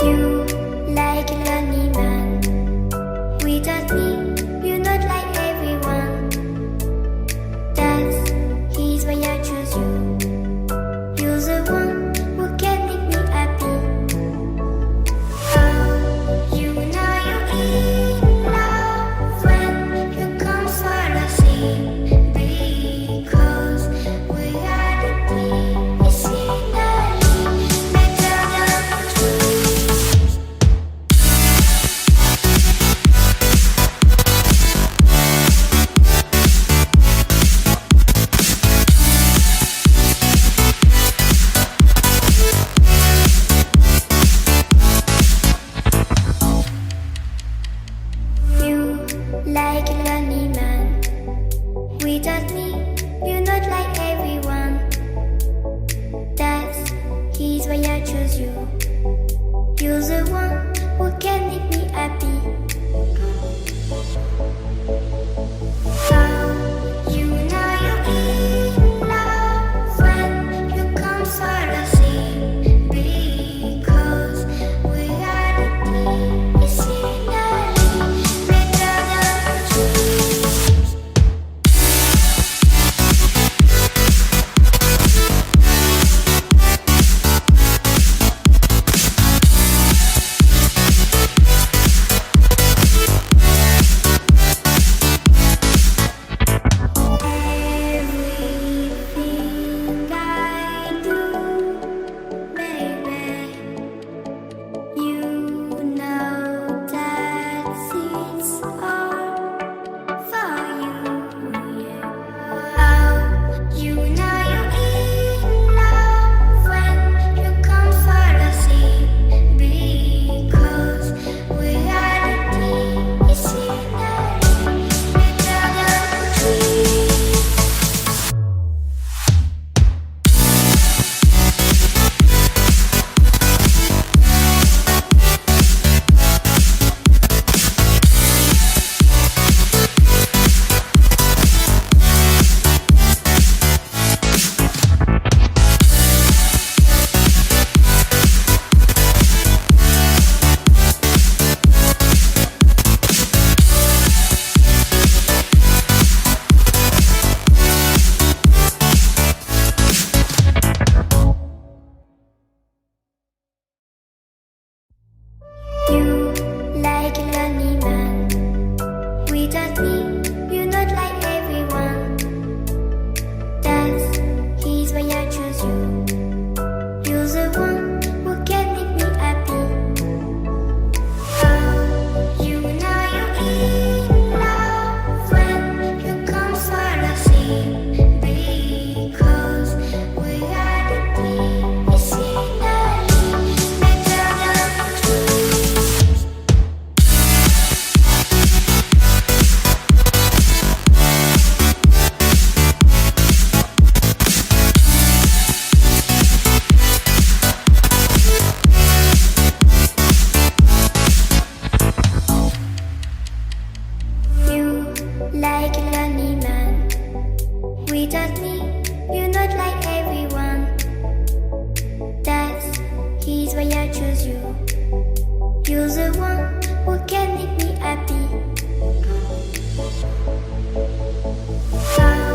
You like a lonely man. Without me, you're not like everyone. That's he's why I choose you. You're the one who can make me happy. Oh, you know you're in love when you come for the sea. Because reality is finally better than dreams. You like a lonely man. Without me, you're not like everyone. That's he's why I choose you. You're the one who can make me happy. Oh, you know you're in love when you come for the sea. Because reality is finally better than dreams. Everything I do, baby, you know that it's all for you, yeah. Oh, you know you're in love when you come for the sea. Because reality is finally better than dreams. You like a lonely man. Without me, you're not like everyone. That's he's why I choose you. You're the one who can make me happy. Oh, you know you're in love when you come for the sea. Because reality is finally better than dreams. You like a lonely man. Without me, you're not like everyone. That's he's why I choose you. You're the one who can make me happy. Oh,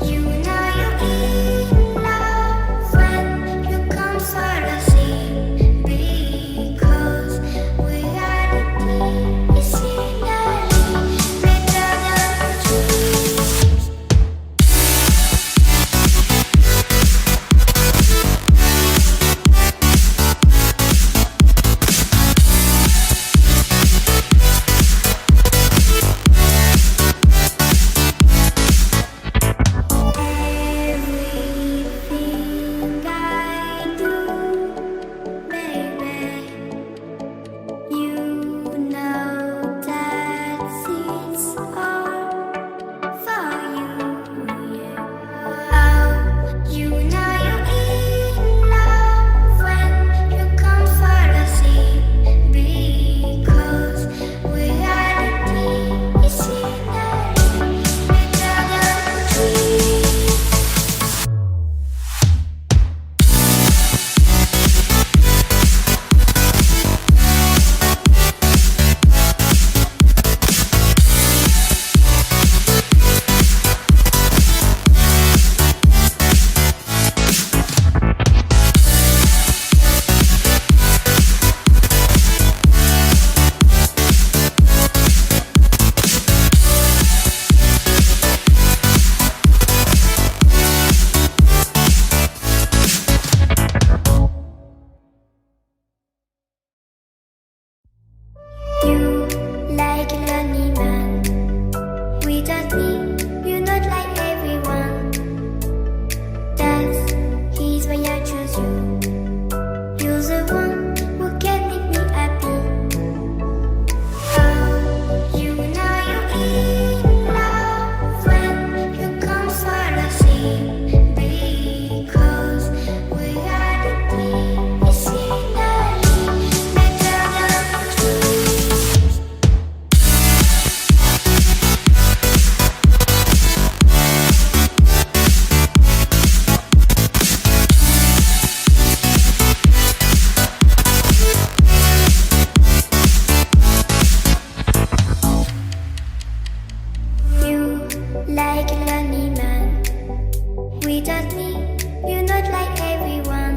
you know you're in love when you come for the sea. Because reality is finally better than dreams. You like a lonely man. Without me, you're not like everyone. That's he's why I choose you. You're the one who can make me happy. Oh, you know you're in love when you come for the sea. Because we are the team, it's finally better than dreams. You like a lonely man. Without me, you're not like everyone.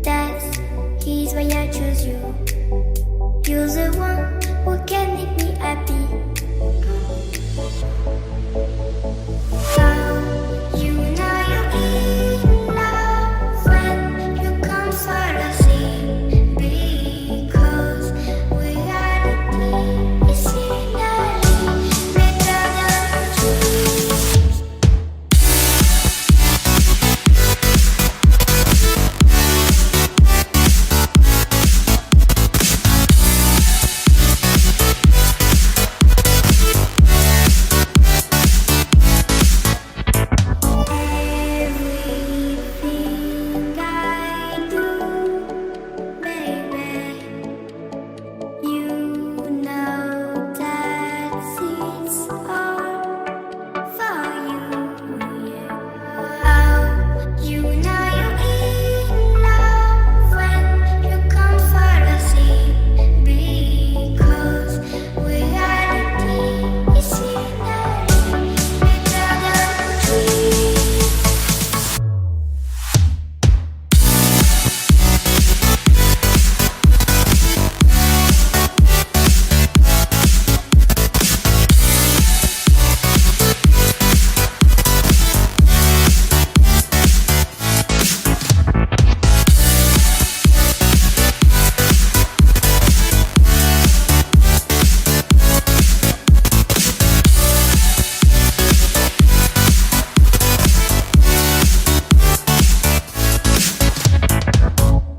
That's he's why I choose you. You're the one